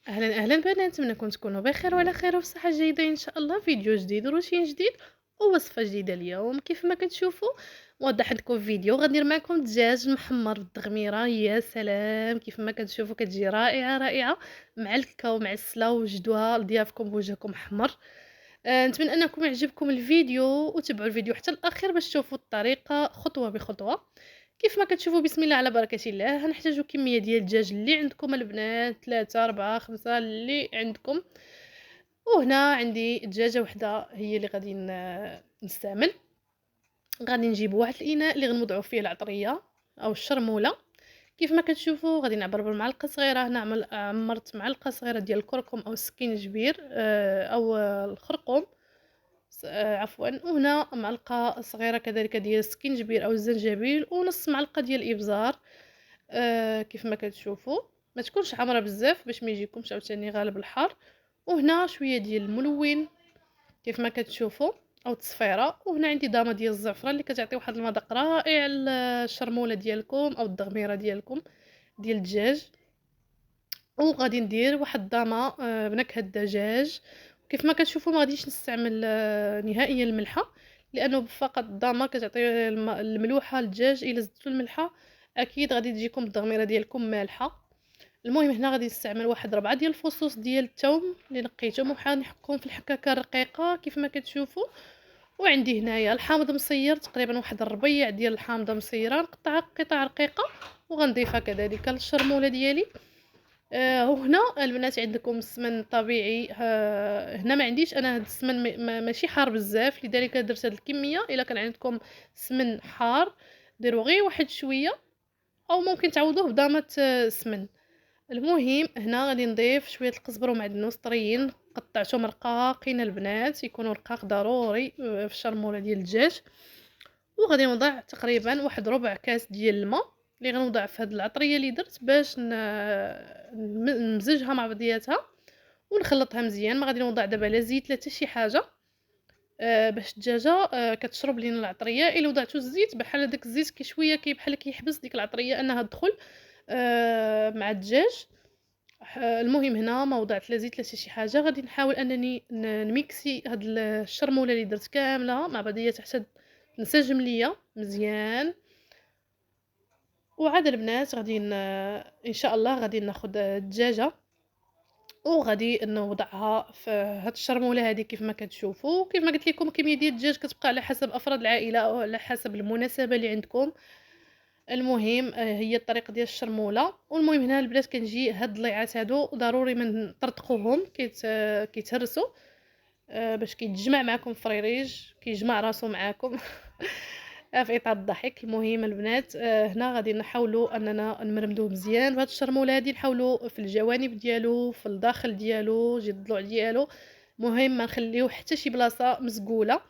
اهلا اهلا بنات، نتمنىكم تكونوا بخير وعلى خير وبصحه جيده ان شاء الله. فيديو جديد وروتين جديد ووصفه جديده اليوم. كيف ما كتشوفوا موضح لكم فيديو غندير معكم دجاج محمر بالتغميره. يا سلام، كيف ما كتشوفوا كتجي رائعه رائعه مع الكا ومعسله وجدوها لضيافكم بوجهكم احمر. نتمنى انكم يعجبكم الفيديو وتابعوا الفيديو حتى الاخير باش تشوفوا الطريقه خطوه بخطوه. كيف ما كتشوفوا بسم الله على بركه الله، هنحتاجوا كميه ديال الدجاج اللي عندكم البنات، 3 4 5 اللي عندكم. وهنا عندي دجاجه وحده هي اللي غادي نستعمل. غادي نجيب واحد الاناء اللي غنوضعوا فيه العطريه او الشرموله. كيف ما كتشوفوا غادي نعبر بمعلقه صغيره، نعمل عمرت معلقه صغيره ديال الكركم او السكينجبير او الخرقوم. عفوا. وهنا معلقه صغيره كذلك ديال السكينجبير او الزنجبيل، ونص معلقه ديال الابزار. كيف ما كتشوفوا ما تكونش حمرا بزاف باش ما يجيكمش عاوتاني غالب الحار. وهنا شويه ديال الملون كيف ما كتشوفوا او التصفيره. وهنا عندي ضامه ديال الزعفران اللي كتعطي واحد المذاق رائع للشرموله ديالكم او الضغميره ديالكم ديال الدجاج. وغادي ندير واحد الضامه بنكهه الدجاج. كيف ما كتشوفوا ما غاديش نستعمل نهائيا الملحه، لانه فقط الضامه كتعطي الملوحه للدجاج. الا زدتوا الملحه اكيد غادي تجيكم الضغميره ديالكم مالحه. المهم هنا غادي نستعمل واحد 4 ديال الفصوص ديال الثوم اللي نقيتهم وحال نحكهم في الحكاكه رقيقه كيف ما كتشوفوا. وعندي هنايا الحامض مسير، تقريبا واحد الربيع ديال الحامضه مسيره نقطعها قطع رقيقه وغنضيفها كذلك للشرموله ديالي. وهنا البنات عندكم السمن طبيعي. هنا ما عنديش انا هاد السمن ماشي حار بزاف، لذلك درت هاد الكميه. الا كان عندكم سمن حار ديروا غير واحد شويه، او ممكن تعوضوه بضامه سمن. المهم هنا غادي نضيف شويه القزبر ومعدنوس طريين قطعتهم رقاقين البنات، يكونوا رقاق ضروري في الشرموله ديال الدجاج. وغادي نوضع تقريبا واحد ربع كاس ديال الماء اللي غنوضع في هاد العطريه اللي درت باش نمزجها مع بعضياتها ونخلطها مزيان. ما غادي نوضع دابا لا زيت لا حتى شي حاجه باش الدجاجه كتشرب لينا العطريه. الا وضعتو الزيت بحال داك الزيت كي شويه بحال كيحبس ديك العطريه انها تدخل مع الدجاج. المهم هنا ما وضعت لا زيت لا حتى شي حاجه. غادي نحاول انني نميكسي هاد الشرموله اللي درت كامله مع بعضياتها حتى تنسجم ليا مزيان. وعاد البنات غادي ان شاء الله غادي ناخذ الدجاجه وغادي نوضعها في هاد الشرموله هذه. كيف ما كتشوفوا كيف ما قلت لكم كميه ديال الدجاج كتبقى على حسب افراد العائله او على حسب المناسبه اللي عندكم. المهم هي الطريقه ديال الشرموله. والمهم هنا البنات كنجي هاد الضليعات هادو ضروري ما نطرطقوهم كيتهرسوا باش كيتجمع معكم فريريج كيجمع راسو معاكم في اطار الضحك. المهم البنات هنا غادي نحاولوا اننا نمرمدوه مزيان بهاد الشرموله هادي، نحاولوا في الجوانب ديالو في الداخل ديالو جهه الضلوع ديالو. المهم ما نخليو حتى شي بلاصه مسقوله.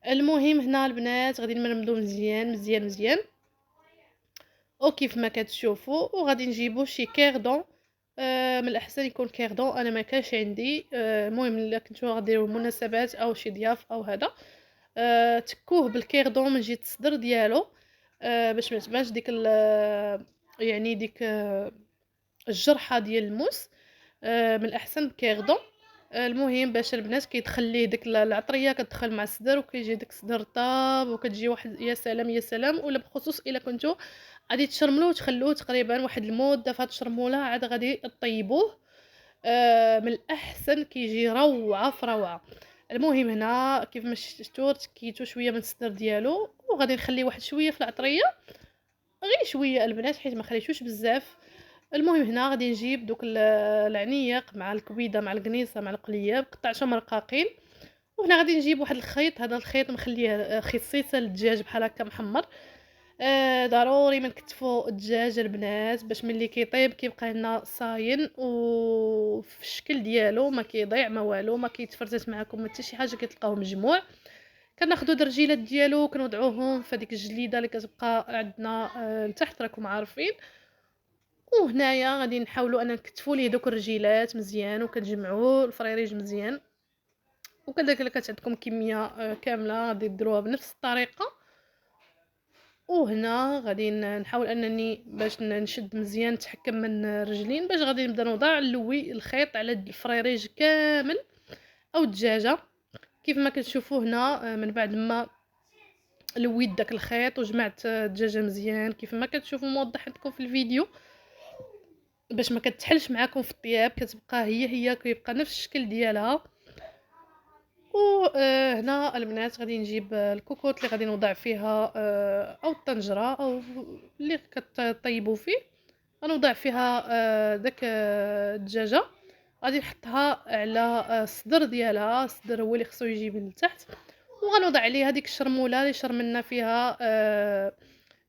المهم هنا البنات غادي نمرمدوه مزيان مزيان مزيان. وكيف ما كتشوفوا وغادي نجيبو شي كيردون. من الاحسن يكون كيردون، انا ما كاش عندي. المهم الا كنتو غديروا مناسبات او شي ضياف او هذا تكوه بالكيردون من جهه الصدر ديالو باش ما تبانش ديك يعني ديك الجرحه ديال الموس. من الاحسن بكيردون. المهم باش البنات كيدخل ليه ديك العطريه كتدخل مع الصدر وكيجي داك الصدر طاب وكتجي واحد يا سلام يا سلام. ولا بخصوص الا كنتو غادي تشرملوه وتخلوه تقريبا واحد المده في هاد الشرموله عاد غادي طيبوه. من الاحسن كيجي روعه في روعه. المهم هنا كيف ما شفتوا تكيتو شويه من الصدر ديالو وغادي نخلي واحد شويه في العطريه غير شويه البنات حيت ما خليتوش بزاف. المهم هنا غادي نجيب دوك العنيق مع الكبيده مع القنيصه مع القلياب قطعتهم رقاقين. وهنا غادي نجيب واحد الخيط، هذا الخيط مخليه خيط صيصه للدجاج بحال هكا محمر. ضروري ما نكتفوا الدجاج البنات باش ملي كيطيب كيبقى لنا صاين وفي الشكل ديالو ما كيضيع ما والو ما كيتفرتت معكم حتى شي حاجه كتلقاوه مجموع. كناخذوا الرجيلات ديالو كنوضعوهم في هذيك الجليده اللي كتبقى عندنا لتحت راكم عارفين. وهنايا غادي نحاولوا ان نكتفوا ليه دوك الرجيلات مزيان وكنجمعوا الفريريج مزيان. وكذلك الا كانت عندكم كميه كامله غادي ديروها بنفس الطريقه. وهنا غادي نحاول انني باش نشد مزيان، نتحكم من رجلين باش غادي نبدا نوضع نلوي الخيط على الفريريج كامل او الدجاجه. كيف ما كتشوفوا هنا من بعد ما لويت داك الخيط وجمعت الدجاجه مزيان كيف ما كتشوفوا موضح لكم في الفيديو، باش ما كتحلش معاكم في الطياب، كتبقى هي كيبقى نفس الشكل ديالها. وهنا البنات غادي نجيب الكوكوط اللي غادي نوضع فيها او الطنجره او اللي كطيبوا فيه، غنوضع فيها داك الدجاجه، غادي نحطها على الصدر ديالها. الصدر هو اللي خصو يجي من التحت، وغنوضع عليها ديك الشرموله اللي شرملنا فيها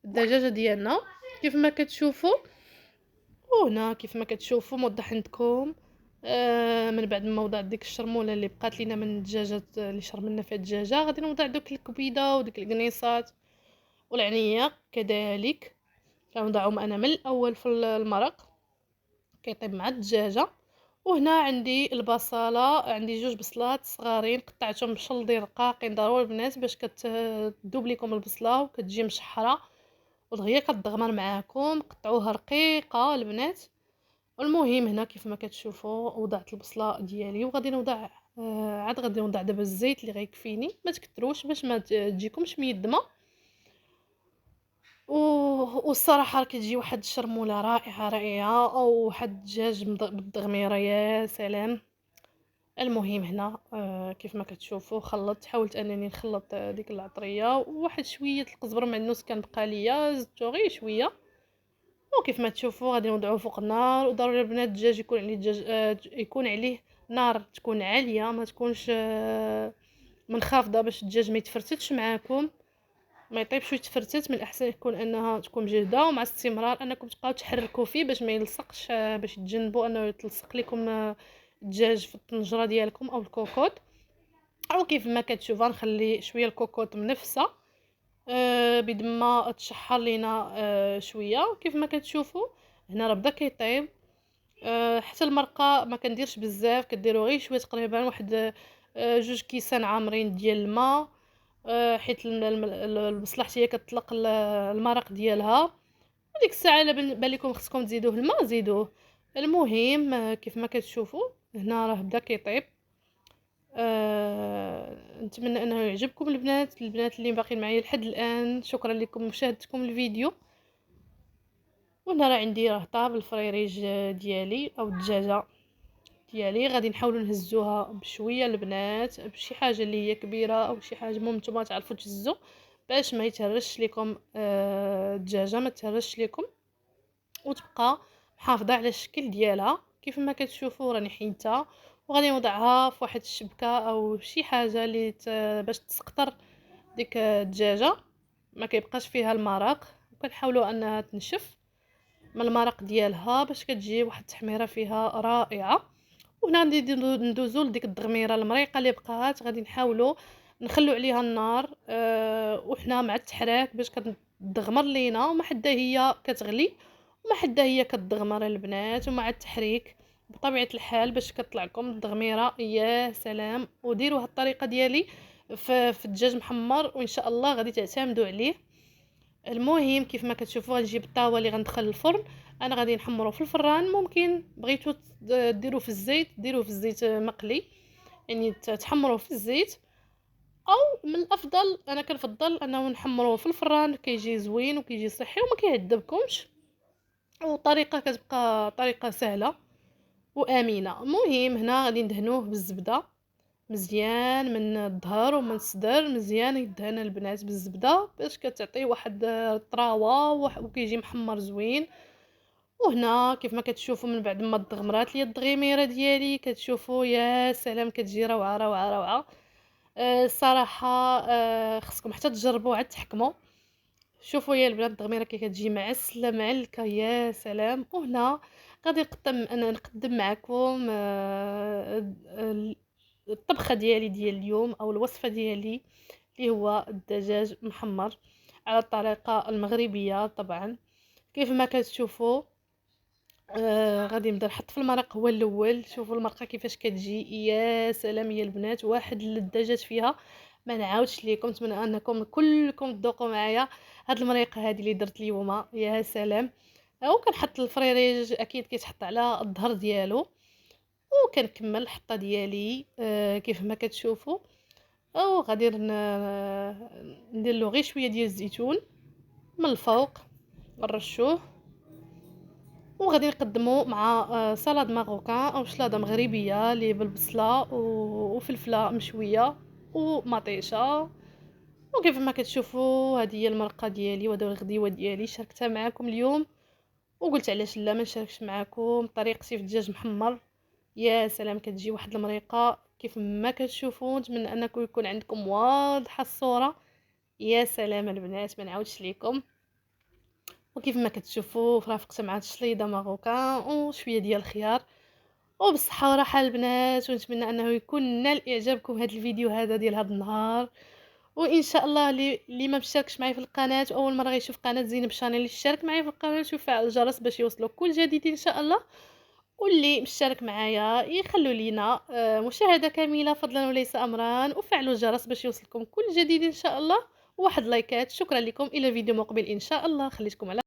الدجاجه ديالنا كيف ما كتشوفوا. وهنا كيف ما كتشوفوا موضح عندكم من بعد ما وضعت ديك الشرموله اللي بقات لينا من الدجاجه اللي شرملنا فيها الدجاجه، غادي نوضع دوك الكبيده وديك القنيصات والعنيه كذلك، كنوضعهم انا من الاول في المرق كيطيب مع الدجاجه. وهنا عندي البصله، عندي جوج بصلات صغارين قطعتهم بشلدي رقاقين ضروري البنات باش كتذوب لكم البصله وكتجي مشحره ودغيا كتدغمر معاكم. قطعوها رقيقه البنات. المهم هنا كيف ما كتشوفوا وضعت البصله ديالي وغادي نوضع عاد غادي نوضع دابا الزيت اللي غيكفيني، ما تكثروش باش ما تجيكمش ميدمه. والصراحه راه كتجي واحد الشرموله رائعه او واحد الدجاج بالضغميره يا سلام. المهم هنا كيف ما كتشوفوا حاولت انني نخلط ديك العطريه وواحد شويه القزبر معدنوس كان بقى ليا زدتو غير شويه. وكيف ما تشوفوا غادي نوضعوه فوق النار. وضروري البنات الدجاج يكون عليه يكون عليه نار تكون عاليه، ما تكونش منخفضه باش الدجاج ما يتفرتتش معاكم، ما يطيبش ويتفرتت. من الاحسن يكون انها تكون مجهده ومع استمرار انكم تبقاو تحركوا فيه باش ما يلصقش، باش تجنبوا انه يتلصق لكم الدجاج في الطنجره ديالكم او الكوكوط. او كيف ما كتشوفوا نخلي شويه الكوكوط منفسه بيد ما تشحر لينا شويه. كيف ما كتشوفوا هنا راه بدا كيطيب. حتى المرقه ما كنديرش بزاف، كديروا غير شويه تقريبا واحد جوج كيسان عامرين ديال الماء، حيت البصله حتى هي كتطلق المرق ديالها. وديك الساعه الا بان لكم خصكم تزيدوه الماء زيدوه. المهم كيف ما كتشوفوا هنا راه بدا كيطيب. نتمنى انه يعجبكم البنات اللي باقيين معايا لحد الان. شكرا لكم مشاهدتكم الفيديو. وهنا راه عندي راه طاب الفريريج ديالي او الدجاجه ديالي. غادي نحاولوا نهزوها بشويه البنات بشي حاجه اللي هي كبيره او شي حاجه المهم نتوما تعرفوا تهزوا باش ما يتهرش لكم الدجاجه ما تهرش لكم وتبقى محافظه على الشكل ديالها. كيف ما كتشوفوا راني حيدتها وغادي نوضعها في واحد الشبكه او شي حاجه اللي باش تسقطر ديك الدجاجه ما كيبقاش فيها المرق، وكنحاولوا انها تنشف من المرق ديالها باش كتجي واحد التحميره فيها رائعه. وهنا غادي ندوزو لديك الدغميره المريقه اللي بقات، غادي نحاولوا نخلو عليها النار وحنا مع التحراك باش كتدغمر لينا وما حدا هي كتغلي وما حدا هي كتدغمر البنات. ومع التحريك بطبيعه الحال باش كطلع لكم الدغميره يا سلام. وديروا هاد الطريقه ديالي في الدجاج محمر وان شاء الله غادي تعتمدوا عليه. المهم كيف ما كتشوفوا غنجيب الطاوه اللي غندخل الفرن. انا غادي نحمرو في الفران، ممكن بغيتو ديروا في الزيت ديروا في الزيت مقلي، يعني تحمروه في الزيت، او من الافضل انا كنفضل انه نحمروه في الفران كيجي زوين وكيجي صحي وما كيعذبكمش، وطريقه كتبقى طريقه سهله وامنه. المهم هنا غادي ندهنوه بالزبده مزيان من الظهر ومن الصدر، مزيان يدهن البنات بالزبده باش كتعطي واحد الطراوه وكيجي محمر زوين. وهنا كيف ما كتشوفوا من بعد ما تغمرات لي الدغيميره ديالي كتشوفوا يا سلام كتجي روعه روعه روعه. الصراحه خصكم حتى تجربوا عاد تحكموا. شوفوا يا البنات الدغميره كي كتجي معسله معلكه يا سلام. وهنا غادي نقدم معكم الطبخه ديالي ديال اليوم او الوصفه ديالي اللي هو الدجاج محمر على الطريقه المغربيه طبعا. كيف ما كتشوفوا غادي نبدا نحط في المرق هو الاول. شوفوا المرقه كيفاش كتجي يا سلام يا البنات، واحد اللذاجات فيها ما نعاودش ليكم. نتمنى انكم كلكم تذوقوا معايا هاد المريقه هذه اللي درت اليوم. يا سلام. وكنحط الفريريج اكيد كيتحط على الظهر ديالو، وكنكمل الحطه ديالي كيف ما كتشوفوا. وغادي ندير له غير شويه ديال الزيتون من الفوق، نرشوه. وغادي نقدمو مع سلطه ماروكان او شلاضه مغربيه اللي بالبصله وفلفله مشويه ومطيشه. وكيف ما كتشوفوا هذه هي المرقه ديالي وهذا الغديوه ديالي شاركتها معكم اليوم، وقلت علاش لا ما نشاركش معكم طريقتي في الدجاج محمر. يا سلام، كتجي واحد المريقه كيف ما كتشوفوا. نتمنى انكم يكون عندكم واضحه الصوره. يا سلام البنات، ما نعاودش ليكم. وكيف ما كتشوفوا فرافقت مع الشليضه ماروكان وشويه ديال الخيار. وبالصحه وراحه البنات، ونتمنى انه يكون نال اعجابكم هذا الفيديو هذا ديال هذا النهار. وان شاء الله اللي ما مشاركش معايا في القناه اول مره غيشوف قناه زينب شانيل يشترك معايا في القناه ويفعل الجرس باش يوصلوا كل جديد ان شاء الله. واللي مشترك معايا يخلوا لينا مشاهده كامله فضلا وليس امرا، وفعلوا الجرس باش يوصلكم كل جديد ان شاء الله. وواحد لايكات. شكرا لكم، الى فيديو مقبل ان شاء الله. خليتكم على